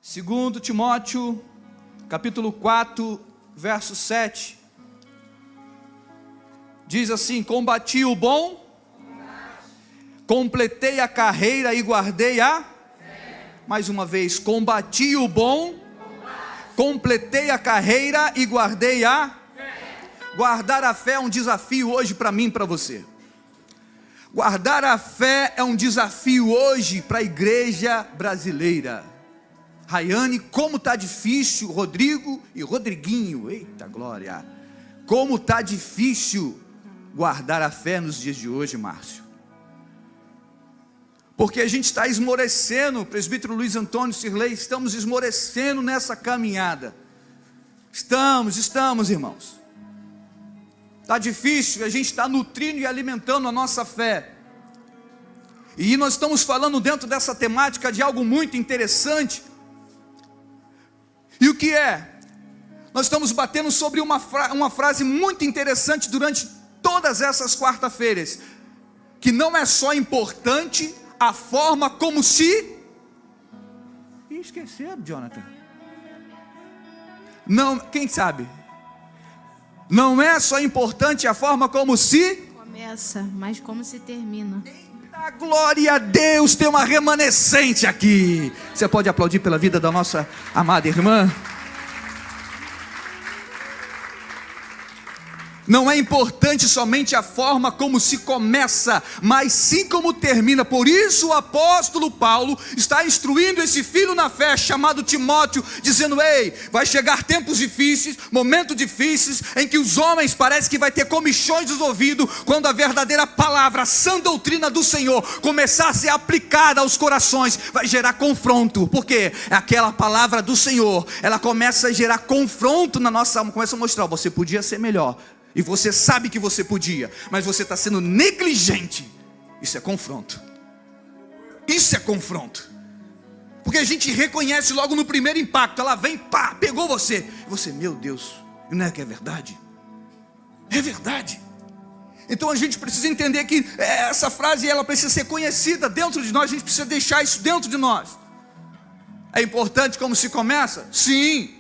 Segundo Timóteo, capítulo 4, verso 7, diz assim: combati o bom, completei a carreira e guardei a fé. Mais uma vez, combati o bom, completei a carreira e guardei a fé. Guardar a fé é um desafio hoje para mim e para você. Guardar a fé é um desafio hoje para a igreja brasileira. Rayane, como está difícil, Rodrigo e Rodriguinho, eita glória, como está difícil guardar a fé nos dias de hoje, Márcio, porque a gente está esmorecendo, presbítero Luiz Antônio Sirlei, estamos esmorecendo nessa caminhada, estamos irmãos, está difícil, a gente está nutrindo e alimentando a nossa fé, e nós estamos falando dentro dessa temática de algo muito interessante. E o que é? Nós estamos batendo sobre uma frase muito interessante durante todas essas quarta-feiras, que não é só importante a forma como se... Esqueceram, Jonathan? Não, quem sabe? Não é só importante a forma como se... começa, mas como se termina. A glória a Deus, tem uma remanescente aqui. Você pode aplaudir pela vida da nossa amada irmã? Não é importante somente a forma como se começa, mas sim como termina. Por isso o apóstolo Paulo está instruindo esse filho na fé, chamado Timóteo, dizendo: ei, vai chegar tempos difíceis, momentos difíceis, em que os homens parece que vai ter comichões dos ouvidos, quando a verdadeira palavra, a sã doutrina do Senhor, começar a ser aplicada aos corações, vai gerar confronto, porque aquela palavra do Senhor, ela começa a gerar confronto na nossa alma, começa a mostrar: você podia ser melhor, e você sabe que você podia, mas você está sendo negligente. Isso é confronto. Isso é confronto. Porque a gente reconhece logo no primeiro impacto. Ela vem, pá, pegou você. E você, meu Deus, não é que é verdade? É verdade. Então a gente precisa entender que essa frase, ela precisa ser conhecida dentro de nós. A gente precisa deixar isso dentro de nós. É importante como se começa? Sim.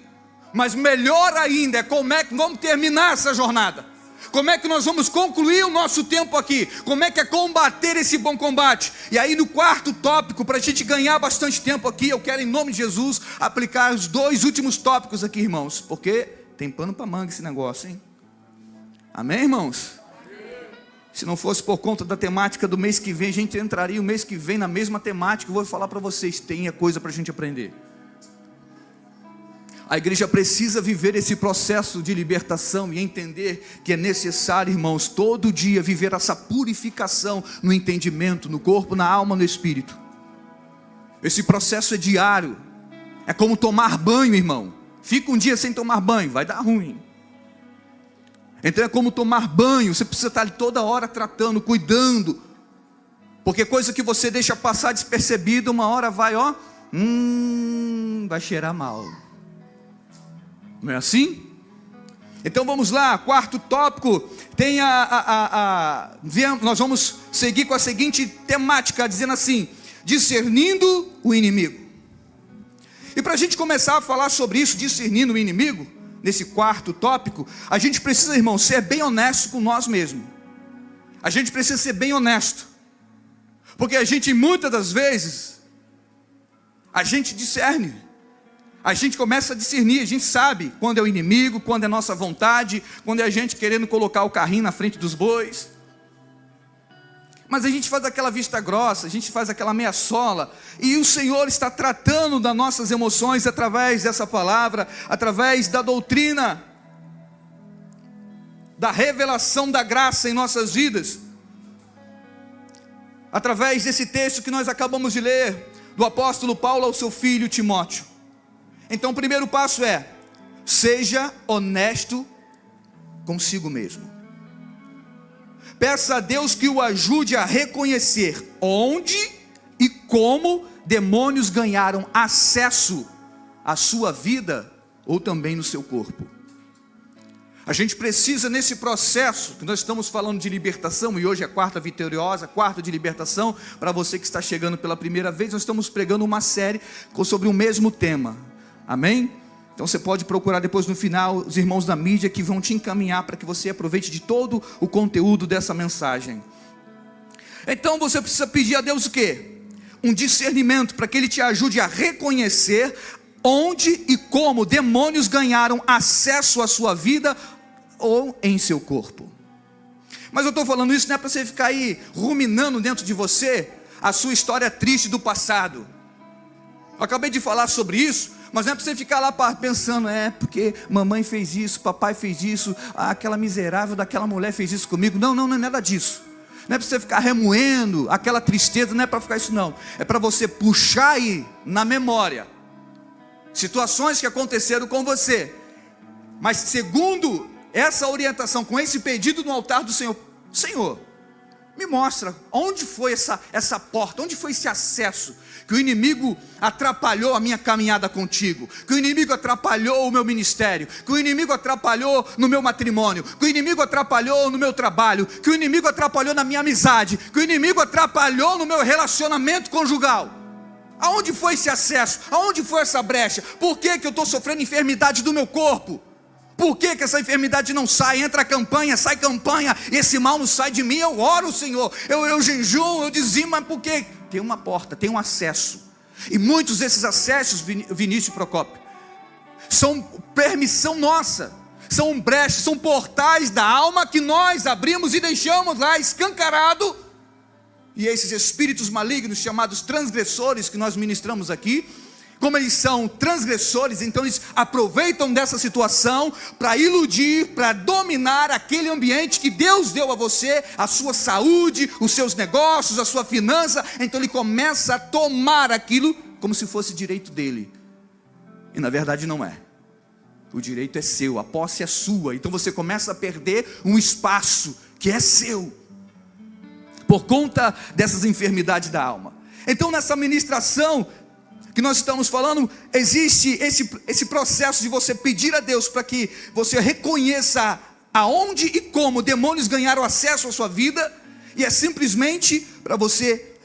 Mas melhor ainda é como é que vamos terminar essa jornada. Como é que nós vamos concluir o nosso tempo aqui? Como é que é combater esse bom combate? E aí no quarto tópico, para a gente ganhar bastante tempo aqui, eu quero em nome de Jesus aplicar os dois últimos tópicos aqui, irmãos, porque tem pano para manga esse negócio, hein? Amém, irmãos? Se não fosse por conta da temática do mês que vem, a gente entraria o mês que vem na mesma temática. Eu vou falar para vocês, tem coisa para a gente aprender. A igreja precisa viver esse processo de libertação e entender que é necessário, irmãos, todo dia viver essa purificação no entendimento, no corpo, na alma, no espírito. Esse processo é diário. É como tomar banho, irmão. Fica um dia sem tomar banho, vai dar ruim. Então é como tomar banho. Você precisa estar ali toda hora tratando, cuidando. Porque coisa que você deixa passar despercebida, uma hora vai, vai cheirar mal. Não é assim? Então vamos lá, quarto tópico, tem nós vamos seguir com a seguinte temática, dizendo assim: discernindo o inimigo. E para a gente começar a falar sobre isso, discernindo o inimigo, nesse quarto tópico, a gente precisa, irmão, ser bem honesto com nós mesmos. A gente precisa ser bem honesto, porque a gente muitas das vezes, a gente discerne. A gente começa a discernir, a gente sabe quando é o inimigo, quando é nossa vontade, quando é a gente querendo colocar o carrinho na frente dos bois. Mas a gente faz aquela vista grossa, a gente faz aquela meia sola, e o Senhor está tratando das nossas emoções através dessa palavra, através da doutrina, da revelação da graça em nossas vidas, através desse texto que nós acabamos de ler, do apóstolo Paulo ao seu filho Timóteo. Então o primeiro passo é: seja honesto consigo mesmo. Peça a Deus que o ajude a reconhecer onde e como demônios ganharam acesso à sua vida ou também no seu corpo. A gente precisa, nesse processo, que nós estamos falando de libertação, e hoje é a quarta vitoriosa, quarta de libertação, para você que está chegando pela primeira vez, nós estamos pregando uma série sobre o mesmo tema, amém? Então você pode procurar depois no final, os irmãos da mídia que vão te encaminhar, para que você aproveite de todo o conteúdo dessa mensagem. Então você precisa pedir a Deus o quê? Um discernimento, para que Ele te ajude a reconhecer onde e como demônios ganharam acesso à sua vida, ou em seu corpo. Mas eu estou falando isso não é para você ficar aí ruminando dentro de você a sua história triste do passado. Eu acabei de falar sobre isso, mas não é para você ficar lá pensando, porque mamãe fez isso, papai fez isso, aquela miserável daquela mulher fez isso comigo. Não é nada disso. Não é para você ficar remoendo aquela tristeza, não é para ficar isso não. É para você puxar aí na memória situações que aconteceram com você, mas segundo essa orientação, com esse pedido no altar do Senhor: Senhor, me mostra onde foi essa porta, onde foi esse acesso que o inimigo atrapalhou a minha caminhada contigo, que o inimigo atrapalhou o meu ministério, que o inimigo atrapalhou no meu matrimônio, que o inimigo atrapalhou no meu trabalho, que o inimigo atrapalhou na minha amizade, que o inimigo atrapalhou no meu relacionamento conjugal. Aonde foi esse acesso? Aonde foi essa brecha? Por que eu estou sofrendo enfermidade do meu corpo? Por que essa enfermidade não sai? Entra campanha, sai campanha, e esse mal não sai de mim. Eu oro, Senhor, eu jejuo, eu dizimo, mas por quê? Tem uma porta, tem um acesso. E muitos desses acessos, Vinícius Procópio, são permissão nossa, são brechas, são portais da alma que nós abrimos e deixamos lá escancarado. E esses espíritos malignos, chamados transgressores, que nós ministramos aqui, como eles são transgressores, então eles aproveitam dessa situação para iludir, para dominar aquele ambiente que Deus deu a você, a sua saúde, os seus negócios, a sua finança. Então ele começa a tomar aquilo como se fosse direito dele, e na verdade não é. O direito é seu, a posse é sua. Então você começa a perder um espaço que é seu, por conta dessas enfermidades da alma. Então nessa ministração que nós estamos falando, existe esse processo de você pedir a Deus para que você reconheça aonde e como demônios ganharam acesso à sua vida, e é simplesmente para você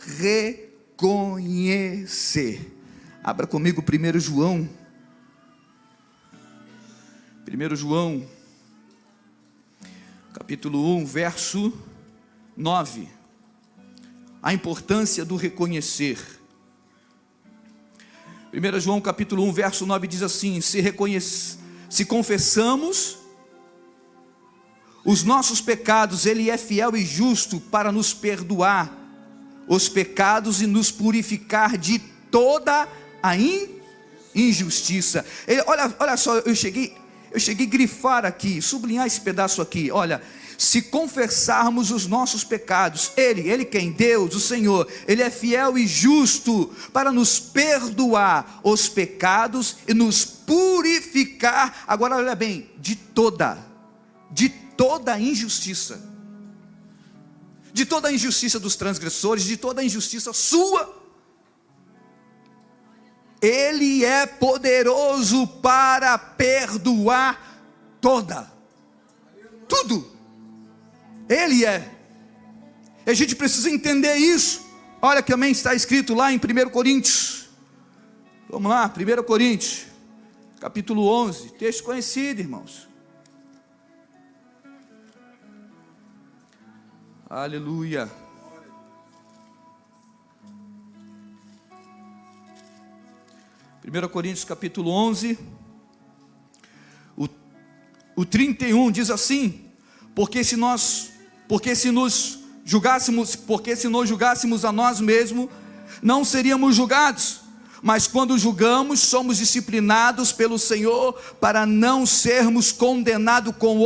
reconhecer. Abra comigo 1 João, capítulo 1, verso 9, a importância do reconhecer. 1 João capítulo 1, verso 9 diz assim: se confessamos os nossos pecados, Ele é fiel e justo para nos perdoar os pecados e nos purificar de toda a injustiça. Olha só, eu cheguei a grifar aqui, sublinhar esse pedaço aqui. Olha, se confessarmos os nossos pecados, Ele quem? Deus, o Senhor, Ele é fiel e justo para nos perdoar os pecados e nos purificar, agora olha bem, de toda injustiça, de toda a injustiça dos transgressores, de toda a injustiça sua. Ele é poderoso para perdoar tudo. Ele é. E a gente precisa entender isso. Olha que também está escrito lá em 1 Coríntios. Vamos lá, 1 Coríntios, capítulo 11, texto conhecido, irmãos. Aleluia. Primeiro Coríntios capítulo 11, o 31 diz assim: porque se nós julgássemos a nós mesmos, não seríamos julgados, mas quando julgamos, somos disciplinados pelo Senhor, para não sermos condenados com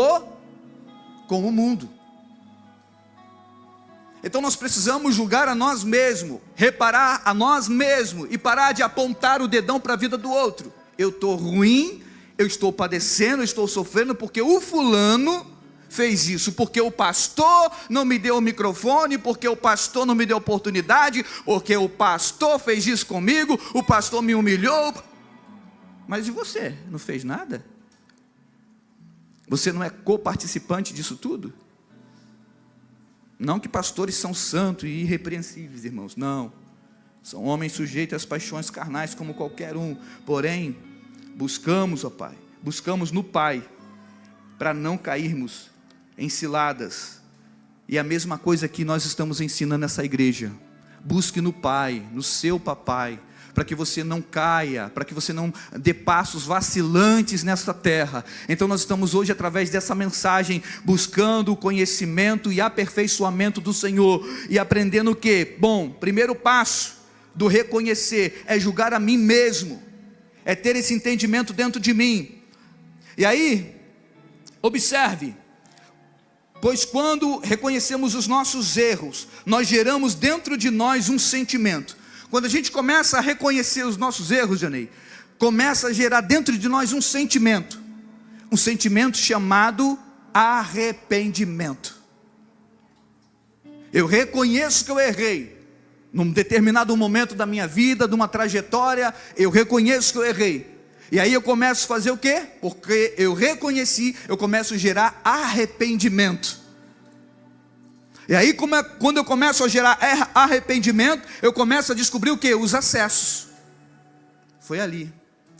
o mundo. Então nós precisamos julgar a nós mesmos, reparar a nós mesmos, e parar de apontar o dedão para a vida do outro. Eu estou ruim, eu estou padecendo, eu estou sofrendo porque o fulano fez isso, porque o pastor não me deu o microfone, porque o pastor não me deu oportunidade, porque o pastor fez isso comigo, o pastor me humilhou. Mas e você? Não fez nada? Você não é coparticipante disso tudo? Não que pastores são santos e irrepreensíveis, irmãos, não. São homens sujeitos às paixões carnais como qualquer um. Porém, buscamos, ó Pai, buscamos no Pai, para não cairmos em ciladas. E a mesma coisa que nós estamos ensinando nessa igreja. Busque no Pai, no seu papai, para que você não caia, para que você não dê passos vacilantes nessa terra. Então nós estamos hoje, através dessa mensagem, buscando o conhecimento e aperfeiçoamento do Senhor, e aprendendo o quê? Bom, primeiro passo do reconhecer é julgar a mim mesmo, é ter esse entendimento dentro de mim. E aí, observe, pois quando reconhecemos os nossos erros, nós geramos dentro de nós um sentimento. Quando a gente começa a reconhecer os nossos erros, Janei, começa a gerar dentro de nós um sentimento chamado arrependimento. Eu reconheço que eu errei, num determinado momento da minha vida, de uma trajetória, eu reconheço que eu errei, e aí eu começo a fazer o quê? Porque eu reconheci, eu começo a gerar arrependimento. E aí, quando eu começo a gerar arrependimento, eu começo a descobrir o quê? Os acessos. Foi ali,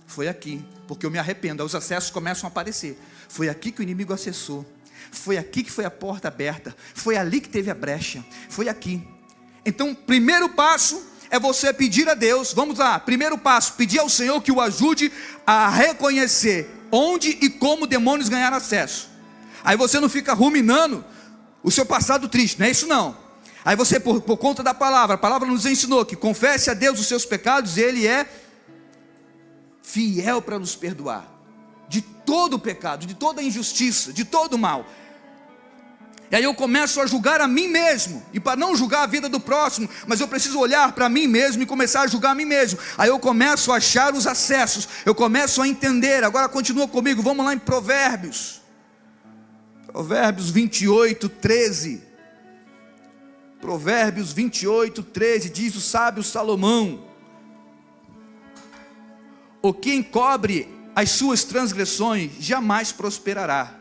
foi aqui, porque eu me arrependo, aí os acessos começam a aparecer. Foi aqui que o inimigo acessou, foi aqui que foi a porta aberta, foi ali que teve a brecha, foi aqui. Então, primeiro passo é você pedir a Deus, vamos lá, primeiro passo, pedir ao Senhor que o ajude a reconhecer onde e como demônios ganharam acesso. Aí você não fica ruminando o seu passado triste, não é isso não. Aí você, por conta da palavra, a palavra nos ensinou que confesse a Deus os seus pecados, e Ele é fiel para nos perdoar de todo o pecado, de toda a injustiça, de todo o mal. E aí eu começo a julgar a mim mesmo, e para não julgar a vida do próximo, mas eu preciso olhar para mim mesmo e começar a julgar a mim mesmo. Aí eu começo a achar os acessos, eu começo a entender. Agora continua comigo, vamos lá em Provérbios 28, 13. Provérbios 28, 13, diz o sábio Salomão: o que encobre as suas transgressões jamais prosperará,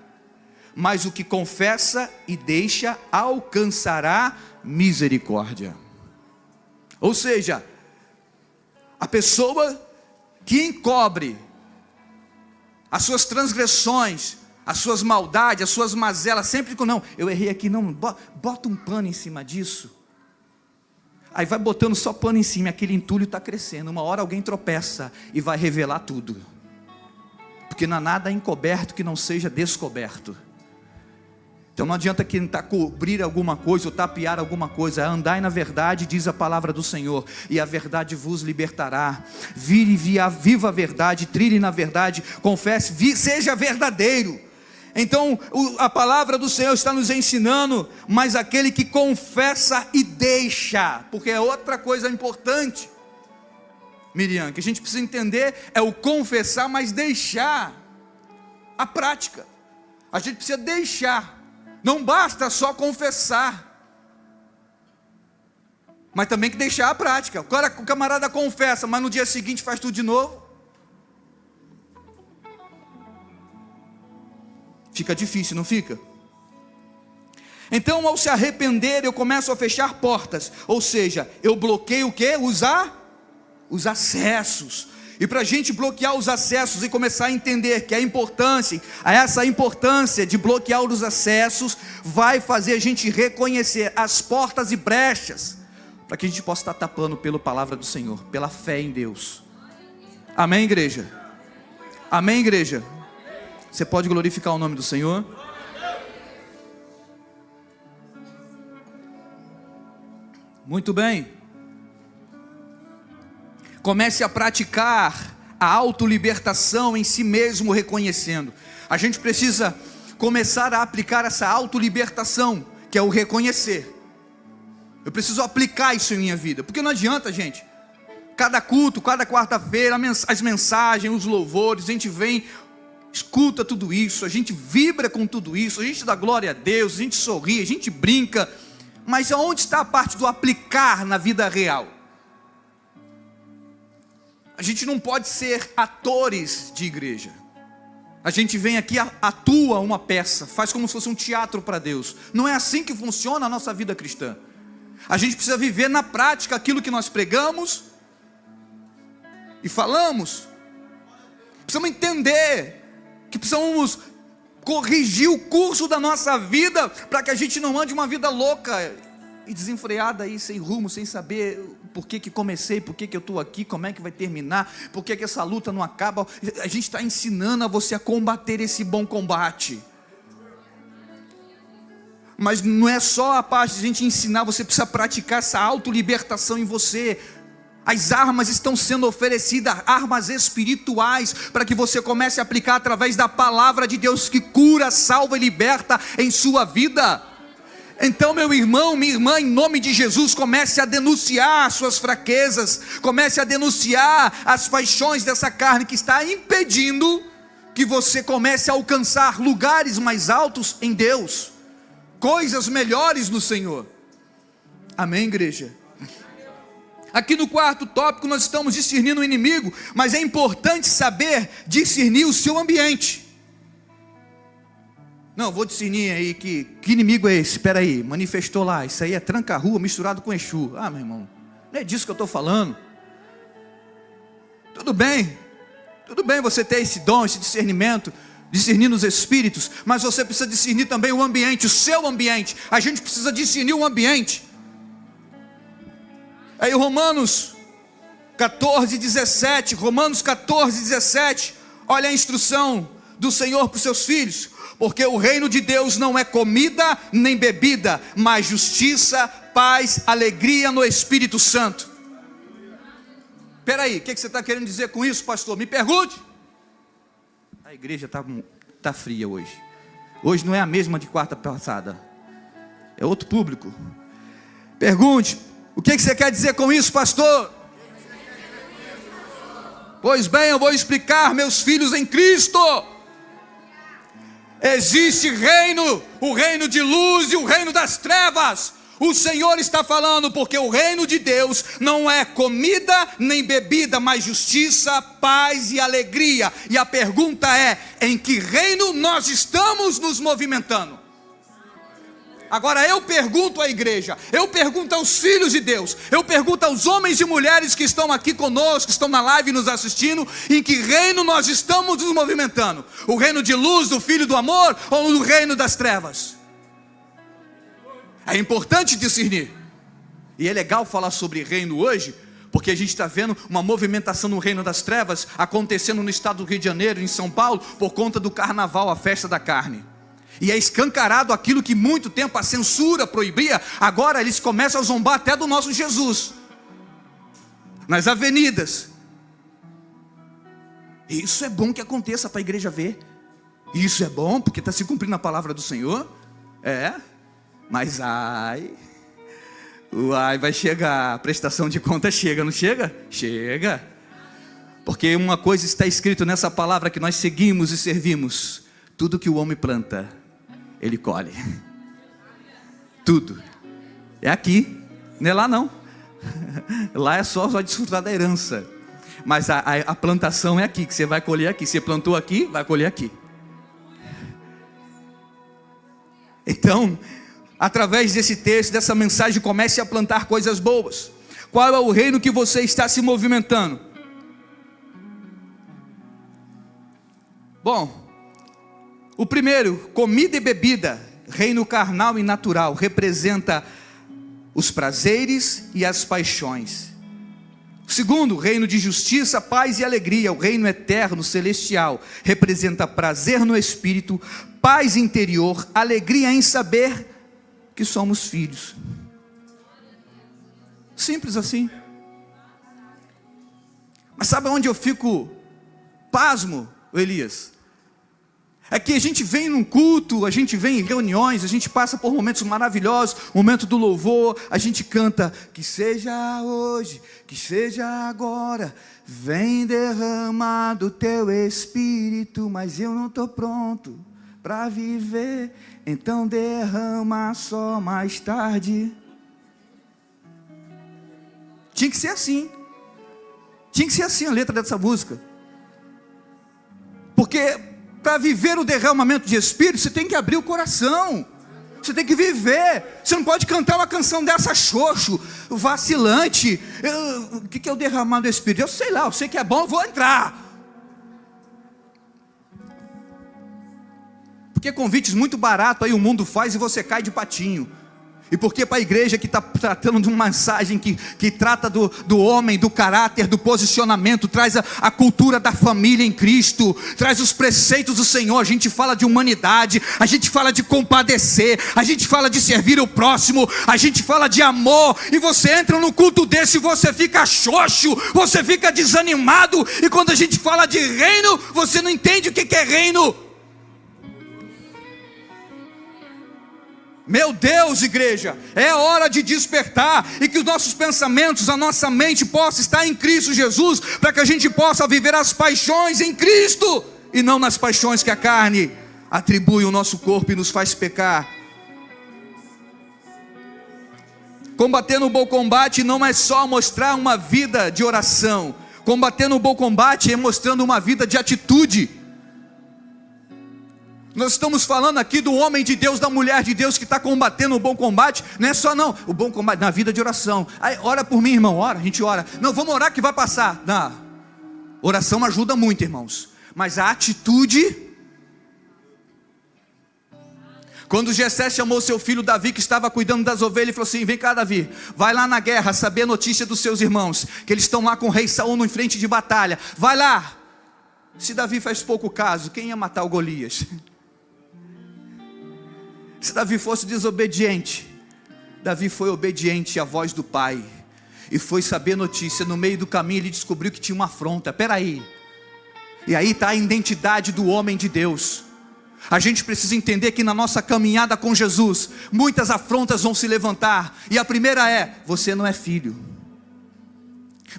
mas o que confessa e deixa alcançará misericórdia. Ou seja, a pessoa que encobre as suas transgressões, as suas maldades, as suas mazelas, sempre que não, eu errei aqui, não, bota um pano em cima disso. Aí vai botando só pano em cima, aquele entulho está crescendo. Uma hora alguém tropeça e vai revelar tudo, porque não há nada encoberto que não seja descoberto. Então não adianta tentar cobrir alguma coisa ou tapear alguma coisa. Andai na verdade, diz a palavra do Senhor, e a verdade vos libertará. Vire e viva a verdade, trilhe na verdade, confesse, seja verdadeiro. Então a palavra do Senhor está nos ensinando, mas aquele que confessa e deixa, porque é outra coisa importante, Miriam, que a gente precisa entender, é o confessar, mas deixar a prática. A gente precisa deixar. Não basta só confessar, mas também que deixar a prática. O camarada confessa, mas no dia seguinte faz tudo de novo. Fica difícil, não fica? Então, ao se arrepender, eu começo a fechar portas. Ou seja, eu bloqueio o quê? Os acessos. E para a gente bloquear os acessos e começar a entender que essa importância de bloquear os acessos vai fazer a gente reconhecer as portas e brechas, para que a gente possa estar tapando pela palavra do Senhor, pela fé em Deus. Amém, igreja? Amém, igreja? Você pode glorificar o nome do Senhor? Muito bem. Comece a praticar a autolibertação em si mesmo, reconhecendo. A gente precisa começar a aplicar essa autolibertação, que é o reconhecer. Eu preciso aplicar isso em minha vida, porque não adianta, gente, cada culto, cada quarta-feira, as mensagens, os louvores, a gente vem, escuta tudo isso, a gente vibra com tudo isso, a gente dá glória a Deus, a gente sorri, a gente brinca, mas aonde está a parte do aplicar na vida real? A gente não pode ser atores de igreja. A gente vem aqui, atua uma peça, faz como se fosse um teatro para Deus. Não é assim que funciona a nossa vida cristã. A gente precisa viver na prática aquilo que nós pregamos e falamos. Precisamos entender que precisamos corrigir o curso da nossa vida para que a gente não ande uma vida louca e desenfreada aí, sem rumo, sem saber por que comecei, por que eu estou aqui, como é que vai terminar, por que essa luta não acaba. A gente está ensinando a você a combater esse bom combate. Mas não é só a parte de a gente ensinar, você precisa praticar essa autolibertação em você. As armas estão sendo oferecidas, armas espirituais, para que você comece a aplicar através da palavra de Deus, que cura, salva e liberta em sua vida. Então, meu irmão, minha irmã, em nome de Jesus, comece a denunciar as suas fraquezas, comece a denunciar as paixões dessa carne que está impedindo que você comece a alcançar lugares mais altos em Deus, coisas melhores no Senhor. Amém, igreja? Aqui no quarto tópico nós estamos discernindo o inimigo, mas é importante saber discernir o seu ambiente. Não, vou discernir aí que inimigo é esse? Espera aí, manifestou lá, isso aí é tranca-rua misturado com Exu. Ah, meu irmão, não é disso que eu estou falando. Tudo bem você ter esse dom, esse discernimento, discernir os espíritos, mas você precisa discernir também o ambiente, o seu ambiente. A gente precisa discernir o ambiente. Aí Romanos 14:17, olha a instrução do Senhor para os seus filhos. Porque o reino de Deus não é comida nem bebida, mas justiça, paz, alegria no Espírito Santo. Espera aí, o que você está querendo dizer com isso, pastor? Me pergunte. A igreja está fria hoje. Hoje não é a mesma de quarta passada, é outro público. Pergunte, o que você quer dizer com isso, pastor? Pois bem, eu vou explicar, meus filhos em Cristo. Existe reino, o reino de luz e o reino das trevas. O Senhor está falando, porque o reino de Deus não é comida nem bebida, mas justiça, paz e alegria. E a pergunta é, em que reino nós estamos nos movimentando? Agora eu pergunto à igreja, eu pergunto aos filhos de Deus, eu pergunto aos homens e mulheres que estão aqui conosco, que estão na live nos assistindo, em que reino nós estamos nos movimentando? O reino de luz, do Filho do amor, ou no reino das trevas? É importante discernir. E é legal falar sobre reino hoje, porque a gente está vendo uma movimentação no reino das trevas acontecendo no estado do Rio de Janeiro, em São Paulo, por conta do carnaval, a festa da carne. E é escancarado aquilo que muito tempo a censura proibia. Agora eles começam a zombar até do nosso Jesus nas avenidas. E isso é bom que aconteça para a igreja ver. Isso é bom porque está se cumprindo a palavra do Senhor. Mas vai chegar, a prestação de contas chega, não chega? Chega. Porque uma coisa está escrito nessa palavra que nós seguimos e servimos: tudo que o homem planta, ele colhe. Tudo. É aqui, não é lá não. Lá é só desfrutar da herança. Mas a plantação é aqui, que você vai colher aqui. Você plantou aqui, vai colher aqui. Então, através desse texto, dessa mensagem, comece a plantar coisas boas. Qual é o reino que você está se movimentando? Bom, o primeiro, comida e bebida, reino carnal e natural, representa os prazeres e as paixões. O segundo, reino de justiça, paz e alegria, o reino eterno, celestial, representa prazer no espírito, paz interior, alegria em saber que somos filhos. Simples assim. Mas sabe onde eu fico pasmo, Elias? É que a gente vem num culto, a gente vem em reuniões, a gente passa por momentos maravilhosos, momento do louvor, a gente canta: que seja hoje, que seja agora, vem derramar do teu espírito, mas eu não estou pronto para viver, então derrama só mais tarde. Tinha que ser assim. Tinha que ser assim a letra dessa música. Porque para viver o derramamento de Espírito, você tem que abrir o coração. Você tem que viver. Você não pode cantar uma canção dessa xoxo, vacilante. O que é o derramamento do Espírito? Eu sei lá, eu sei que é bom, eu vou entrar. Porque convites muito baratos aí o mundo faz e você cai de patinho. E porque para a igreja que está tratando de uma mensagem que trata do homem, do caráter, do posicionamento, traz a cultura da família em Cristo, traz os preceitos do Senhor, a gente fala de humanidade, a gente fala de compadecer, a gente fala de servir o próximo, a gente fala de amor, e você entra num culto desse e você fica xoxo, você fica desanimado, e quando a gente fala de reino, você não entende o que é reino. Meu Deus, igreja, é hora de despertar e que os nossos pensamentos, a nossa mente possa estar em Cristo Jesus, para que a gente possa viver as paixões em Cristo e não nas paixões que a carne atribui ao nosso corpo e nos faz pecar. Combater no bom combate não é só mostrar uma vida de oração. Combater no bom combate é mostrando uma vida de atitude. Nós estamos falando aqui do homem de Deus, da mulher de Deus que está combatendo o bom combate. Não é só não, o bom combate na vida de oração. Aí, ora por mim, irmão, ora, a gente ora. Não, vamos orar que vai passar. Não, oração ajuda muito, irmãos. Mas a atitude... Quando Jessé chamou seu filho Davi, que estava cuidando das ovelhas, ele falou assim: vem cá, Davi, vai lá na guerra, saber a notícia dos seus irmãos, que eles estão lá com o rei Saul em frente de batalha. Vai lá. Se Davi faz pouco caso, quem ia matar o Golias? Se Davi fosse desobediente, Davi foi obediente à voz do pai, e foi saber notícia. No meio do caminho ele descobriu que tinha uma afronta. Peraí, e aí está a identidade do homem de Deus. A gente precisa entender que na nossa caminhada com Jesus, muitas afrontas vão se levantar, e a primeira é: você não é filho,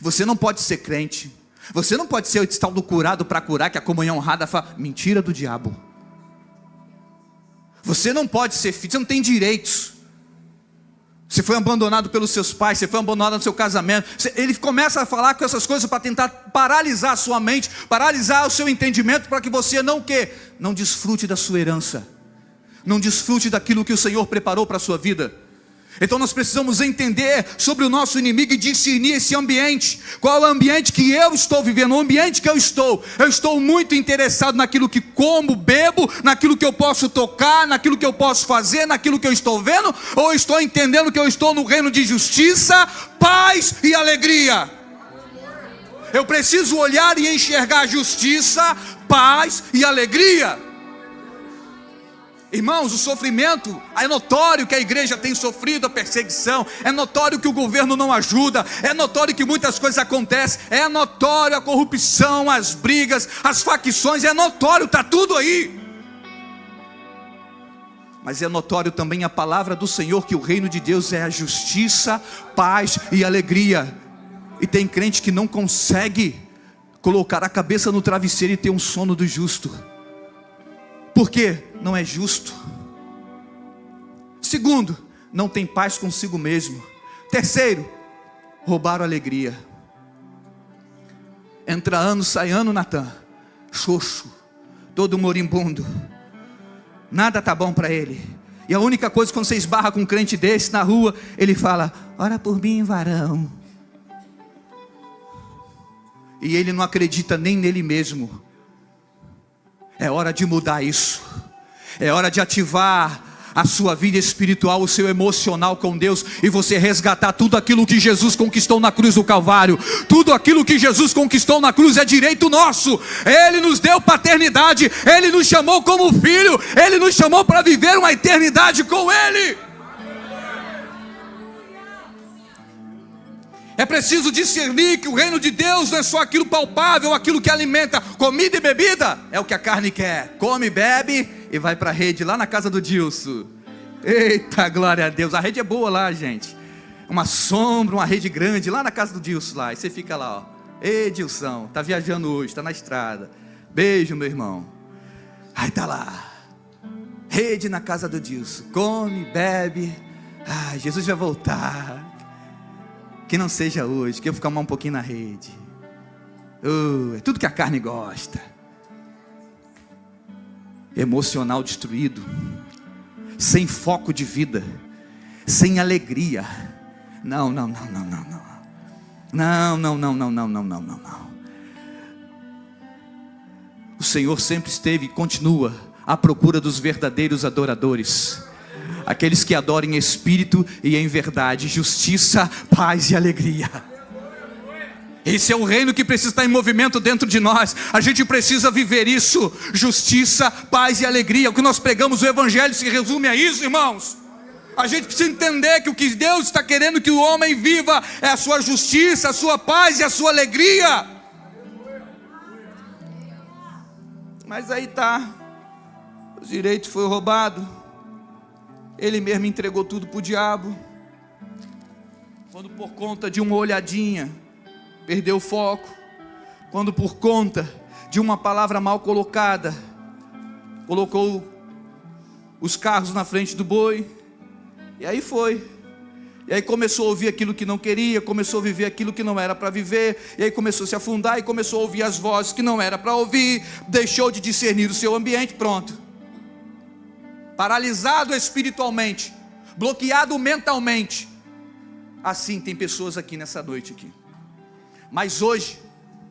você não pode ser crente, você não pode ser o tal do curado para curar, que a comunhão honrada fala. Mentira do diabo. Você não pode ser filho, você não tem direitos. Você foi abandonado pelos seus pais, você foi abandonado no seu casamento. Ele começa a falar com essas coisas para tentar paralisar a sua mente, paralisar o seu entendimento, para que você não desfrute da sua herança, não desfrute daquilo que o Senhor preparou para a sua vida. Então nós precisamos entender sobre o nosso inimigo e discernir esse ambiente. Qual é o ambiente que eu estou vivendo? O ambiente que eu estou muito interessado naquilo que como, bebo, naquilo que eu posso tocar, naquilo que eu posso fazer, naquilo que eu estou vendo, ou estou entendendo que eu estou no reino de justiça, paz e alegria? Eu preciso olhar e enxergar justiça, paz e alegria. Irmãos, o sofrimento, é notório que a igreja tem sofrido a perseguição, é notório que o governo não ajuda, é notório que muitas coisas acontecem, é notório a corrupção, as brigas, as facções, é notório, está tudo aí. Mas é notório também a palavra do Senhor, que o reino de Deus é a justiça, paz e alegria. E tem crente que não consegue colocar a cabeça no travesseiro e ter um sono do justo. Por quê? Não é justo. Segundo, não tem paz consigo mesmo. Terceiro, roubaram a alegria. Entra ano, sai ano, Natan, xoxo, todo moribundo, nada tá bom para ele. E a única coisa, quando você esbarra com um crente desse na rua, ele fala: ora por mim, varão. E ele não acredita nem nele mesmo. É hora de mudar isso. É hora de ativar a sua vida espiritual, o seu emocional com Deus, e você resgatar tudo aquilo que Jesus conquistou na cruz do Calvário. Tudo aquilo que Jesus conquistou na cruz é direito nosso. Ele nos deu paternidade, Ele nos chamou como filho, Ele nos chamou para viver uma eternidade com Ele. É preciso discernir que o reino de Deus não é só aquilo palpável, aquilo que alimenta. Comida e bebida é o que a carne quer. Come, bebe e vai para a rede lá na casa do Dilson. Eita, glória a Deus. A rede é boa lá, gente. Uma sombra, uma rede grande lá na casa do Dilson lá. E você fica lá, ó. Ei, Dilson, tá viajando hoje, tá na estrada. Beijo, meu irmão. Aí tá lá. Rede na casa do Dilson. Come, bebe. Ai, Jesus vai voltar. Que não seja hoje, que eu ficar um pouquinho na rede. É tudo que a carne gosta. emocional destruído, sem foco de vida, sem alegria. Não. O Senhor sempre esteve e continua à procura dos verdadeiros adoradores, aqueles que adoram em espírito e em verdade, justiça, paz e alegria. Esse é o reino que precisa estar em movimento dentro de nós. A gente precisa viver isso: justiça, paz e alegria. O que nós pregamos, o evangelho se resume a isso, irmãos. A gente precisa entender que o que Deus está querendo que o homem viva é a sua justiça, a sua paz e a sua alegria. Mas aí tá, os direitos foram roubados, ele mesmo entregou tudo para o diabo. Quando por conta de uma olhadinha perdeu o foco, quando por conta de uma palavra mal colocada colocou os carros na frente do boi, e aí foi. E aí começou a ouvir aquilo que não queria, começou a viver aquilo que não era para viver, e aí começou a se afundar e começou a ouvir as vozes que não era para ouvir, deixou de discernir o seu ambiente, pronto. Paralisado espiritualmente, bloqueado mentalmente. Assim tem pessoas aqui nessa noite aqui. Mas hoje,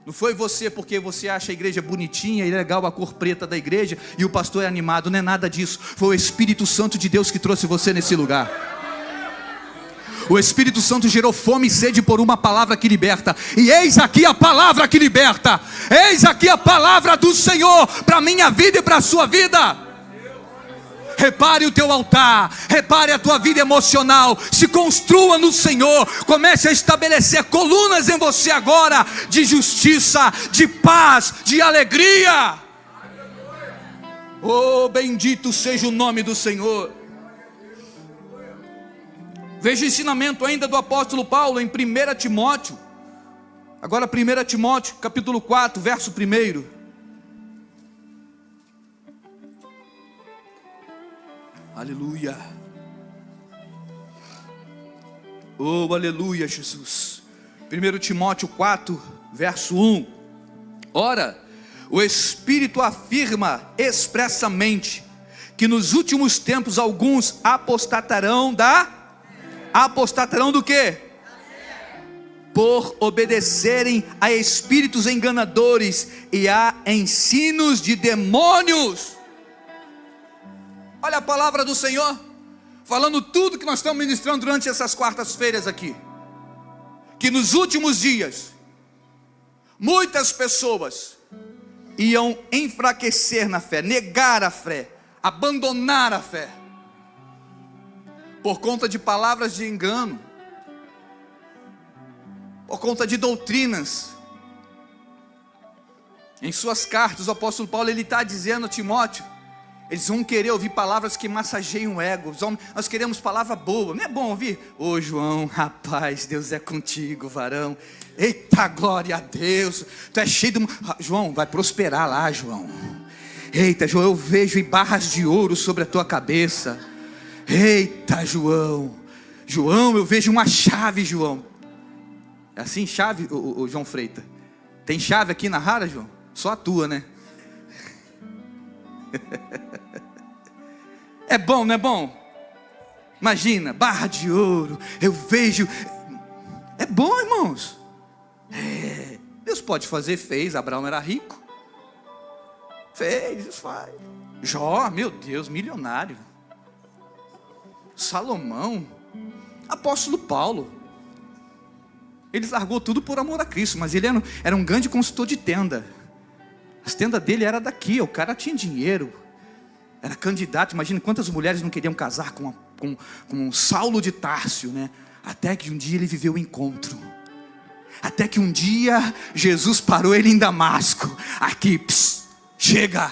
não foi você porque você acha a igreja bonitinha e legal, a cor preta da igreja, e o pastor é animado, não é nada disso. Foi o Espírito Santo de Deus que trouxe você nesse lugar. O Espírito Santo gerou fome e sede por uma palavra que liberta. E eis aqui a palavra que liberta. Eis aqui a palavra do Senhor para a minha vida e para a sua vida. Repare o teu altar, repare a tua vida emocional, se construa no Senhor, comece a estabelecer colunas em você agora, de justiça, de paz, de alegria. Oh, bendito seja o nome do Senhor. Veja o ensinamento ainda do apóstolo Paulo em 1 Timóteo, agora 1 Timóteo capítulo 4, verso 1. Aleluia. Oh, aleluia, Jesus. 1 Timóteo 4, verso 1. Ora, o Espírito afirma expressamente que nos últimos tempos alguns apostatarão do quê? Por obedecerem a espíritos enganadores e a ensinos de demônios. Olha a palavra do Senhor, falando tudo que nós estamos ministrando durante essas quartas-feiras aqui. Que nos últimos dias, muitas pessoas iam enfraquecer na fé, negar a fé, abandonar a fé, por conta de palavras de engano, por conta de doutrinas. Em suas cartas, o apóstolo Paulo está dizendo a Timóteo, eles vão querer ouvir palavras que massageiam o ego. Nós queremos palavra boa, não é bom ouvir? Ô João, rapaz, Deus é contigo, varão. Eita, glória a Deus. Tu é cheio de... João, vai prosperar lá, João. Eita, João, eu vejo barras de ouro sobre a tua cabeça. Eita, João. João, eu vejo uma chave, João. É assim, chave, o João Freitas? Tem chave aqui na Rara, João? Só a tua, né? É bom, não é bom? Imagina, barra de ouro, eu vejo. É bom, irmãos. Deus pode fazer, fez. Abraão era rico, fez, faz. Jó, meu Deus, milionário. Salomão, apóstolo Paulo, ele largou tudo por amor a Cristo, mas ele era um grande consultor de tenda. As tendas dele era daqui, o cara tinha dinheiro, era candidato. Imagina quantas mulheres não queriam casar com Saulo de Tárcio, né? Até que um dia ele viveu o encontro. Até que um dia Jesus parou ele em Damasco. Aqui, chega.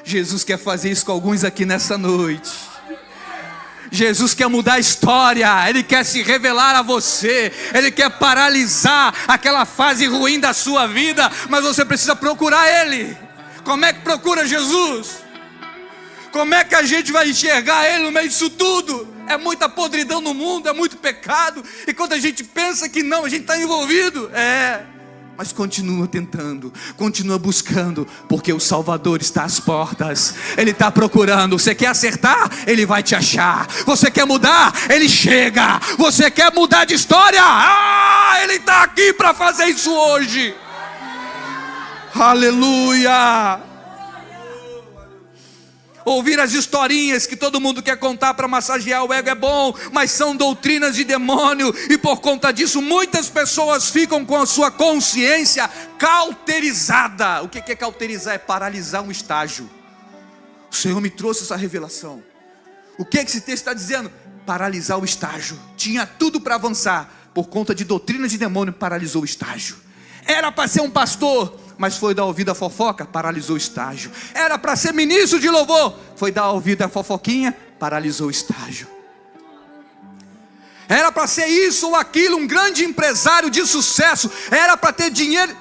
Jesus quer fazer isso com alguns aqui nessa noite. Jesus quer mudar a história, Ele quer se revelar a você, Ele quer paralisar aquela fase ruim da sua vida, mas você precisa procurar Ele. Como é que procura Jesus? Como é que a gente vai enxergar Ele no meio disso tudo? É muita podridão no mundo, é muito pecado, e quando a gente pensa que não, a gente está envolvido. Mas continua tentando, continua buscando, porque o Salvador está às portas. Ele está procurando. Você quer acertar? Ele vai te achar. Você quer mudar? Ele chega. Você quer mudar de história? Ele está aqui para fazer isso hoje. Aleluia. Ouvir as historinhas que todo mundo quer contar para massagear o ego é bom, mas são doutrinas de demônio, e por conta disso muitas pessoas ficam com a sua consciência cauterizada. O que é cauterizar? É paralisar um estágio. O Senhor me trouxe essa revelação. O que esse texto está dizendo? Paralisar o estágio. Tinha tudo para avançar, por conta de doutrinas de demônio, paralisou o estágio. Era para ser um pastor, mas foi dar ouvido à fofoca, paralisou o estágio. Era para ser ministro de louvor, foi dar ouvido à fofoquinha, paralisou o estágio. Era para ser isso ou aquilo, um grande empresário de sucesso, era para ter dinheiro,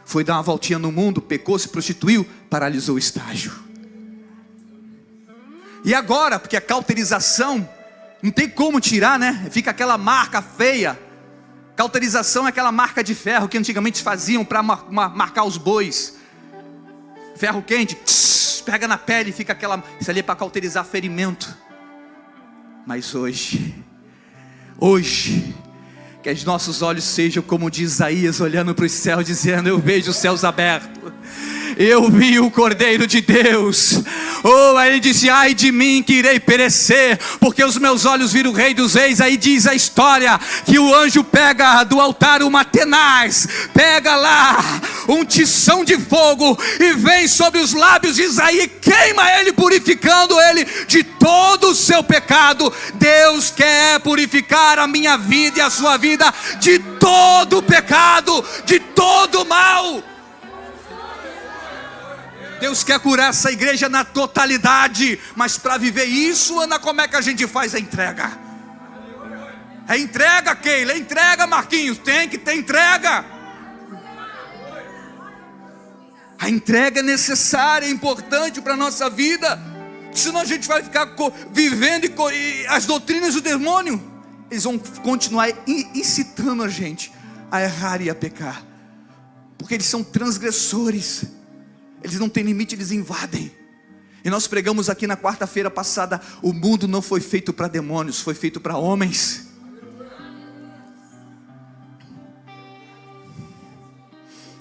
foi dar uma voltinha no mundo, pecou, se prostituiu, paralisou o estágio. E agora, porque a cauterização não tem como tirar, né? Fica aquela marca feia. Cauterização é aquela marca de ferro que antigamente faziam para marcar os bois. Ferro quente, pega na pele e fica aquela. Isso ali é para cauterizar ferimento. Mas hoje, que os nossos olhos sejam como de Isaías, olhando para o céu, dizendo: eu vejo os céus abertos, eu vi o Cordeiro de Deus. Aí ele disse: ai de mim que irei perecer, porque os meus olhos viram o Rei dos Reis. Aí diz a história que o anjo pega do altar uma tenaz, pega lá um tição de fogo e vem sobre os lábios de Isaías, queima ele, purificando ele de todo o seu pecado. Deus quer purificar a minha vida e a sua vida de todo o pecado, de todo o mal. Deus quer curar essa igreja na totalidade, mas para viver isso, Ana, como é que a gente faz a entrega? É entrega, Keila, é entrega, Marquinhos, tem que ter entrega. A entrega é necessária, é importante para a nossa vida, senão a gente vai ficar vivendo e as doutrinas do demônio, eles vão continuar incitando a gente a errar e a pecar, porque eles são transgressores. Eles não têm limite, eles invadem. E nós pregamos aqui na quarta-feira passada: o mundo não foi feito para demônios, foi feito para homens.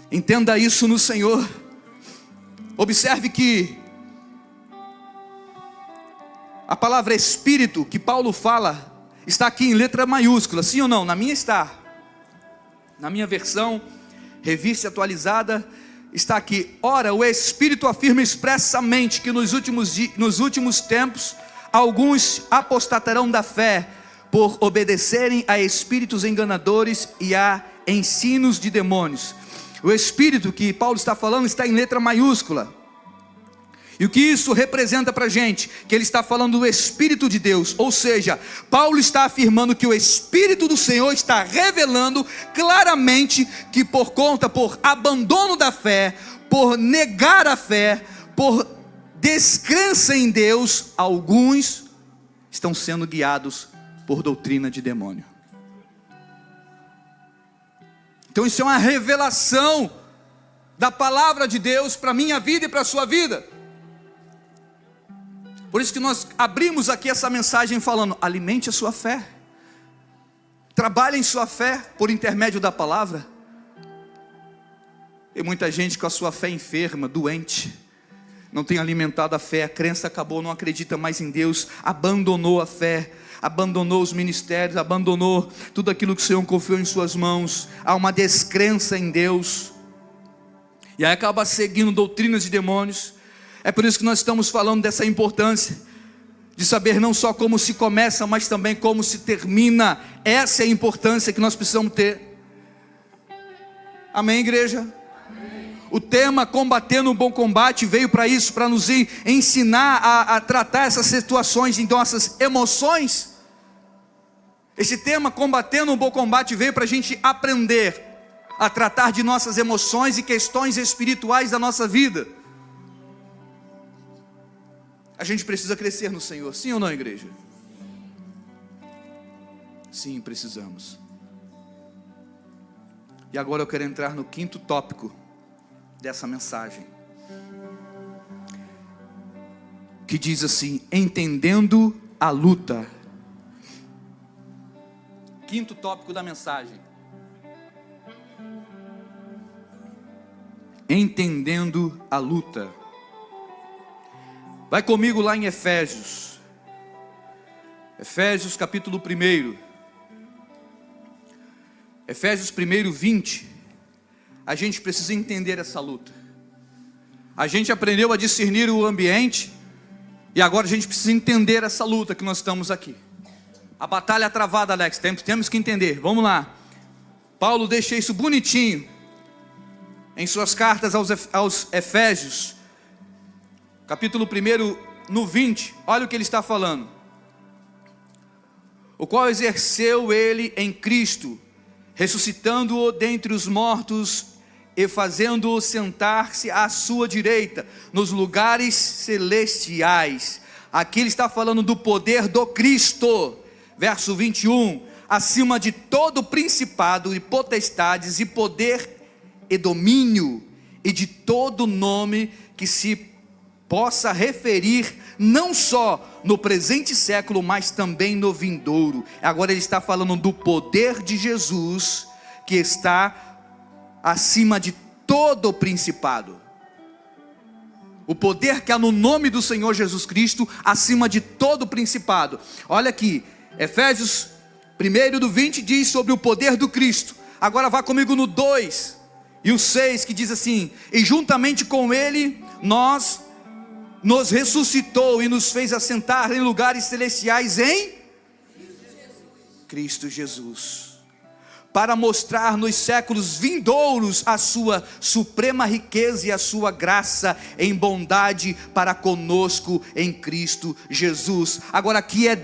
Entenda isso no Senhor. Observe que a palavra espírito que Paulo fala está aqui em letra maiúscula, sim ou não? Na minha está. Na minha versão, revista atualizada, está aqui: ora, o Espírito afirma expressamente que nos últimos tempos alguns apostatarão da fé, por obedecerem a espíritos enganadores e a ensinos de demônios. O Espírito que Paulo está falando está em letra maiúscula. E o que isso representa para a gente? Que ele está falando do Espírito de Deus. Ou seja, Paulo está afirmando que o Espírito do Senhor está revelando claramente que por abandono da fé, por negar a fé, por descrença em Deus, alguns estão sendo guiados por doutrina de demônio. Então isso é uma revelação da palavra de Deus para a minha vida e para a sua vida. Por isso que nós abrimos aqui essa mensagem falando: alimente a sua fé, trabalhe em sua fé por intermédio da palavra. Tem muita gente com a sua fé enferma, doente, não tem alimentado a fé, a crença acabou, não acredita mais em Deus, abandonou a fé, abandonou os ministérios, abandonou tudo aquilo que o Senhor confiou em suas mãos. Há uma descrença em Deus, e aí acaba seguindo doutrinas de demônios. É por isso que nós estamos falando dessa importância de saber não só como se começa, mas também como se termina. Essa é a importância que nós precisamos ter. Amém, igreja? Amém. O tema Combatendo o Bom Combate veio para isso, para nos ensinar a tratar essas situações, então essas emoções. Esse tema Combatendo o Bom Combate veio para a gente aprender a tratar de nossas emoções e questões espirituais da nossa vida. A gente precisa crescer no Senhor, sim ou não, igreja? Sim, precisamos. E agora eu quero entrar no quinto tópico dessa mensagem, que diz assim: entendendo a luta. Quinto tópico da mensagem: entendendo a luta. Vai comigo lá em Efésios. Efésios capítulo 1. Efésios 1:20. A gente precisa entender essa luta. A gente aprendeu a discernir o ambiente, e agora a gente precisa entender essa luta que nós estamos aqui. A batalha travada, Alex, temos que entender. Vamos lá. Paulo deixa isso bonitinho em suas cartas aos Efésios, capítulo 1, no 20. Olha o que ele está falando: o qual exerceu ele em Cristo, ressuscitando-o dentre os mortos e fazendo-o sentar-se à sua direita nos lugares celestiais. Aqui ele está falando do poder do Cristo. Verso 21: acima de todo principado e potestades e poder e domínio, e de todo nome que se possa referir, não só no presente século, mas também no vindouro. Agora ele está falando do poder de Jesus, que está acima de todo principado. O poder que há no nome do Senhor Jesus Cristo, acima de todo principado. Olha aqui, Efésios 1:20 diz sobre o poder do Cristo. Agora vá comigo no 2 e o 6, que diz assim: e juntamente com ele nos ressuscitou e nos fez assentar em lugares celestiais em Cristo Jesus, para mostrar nos séculos vindouros a sua suprema riqueza e a sua graça em bondade para conosco em Cristo Jesus. Agora aqui é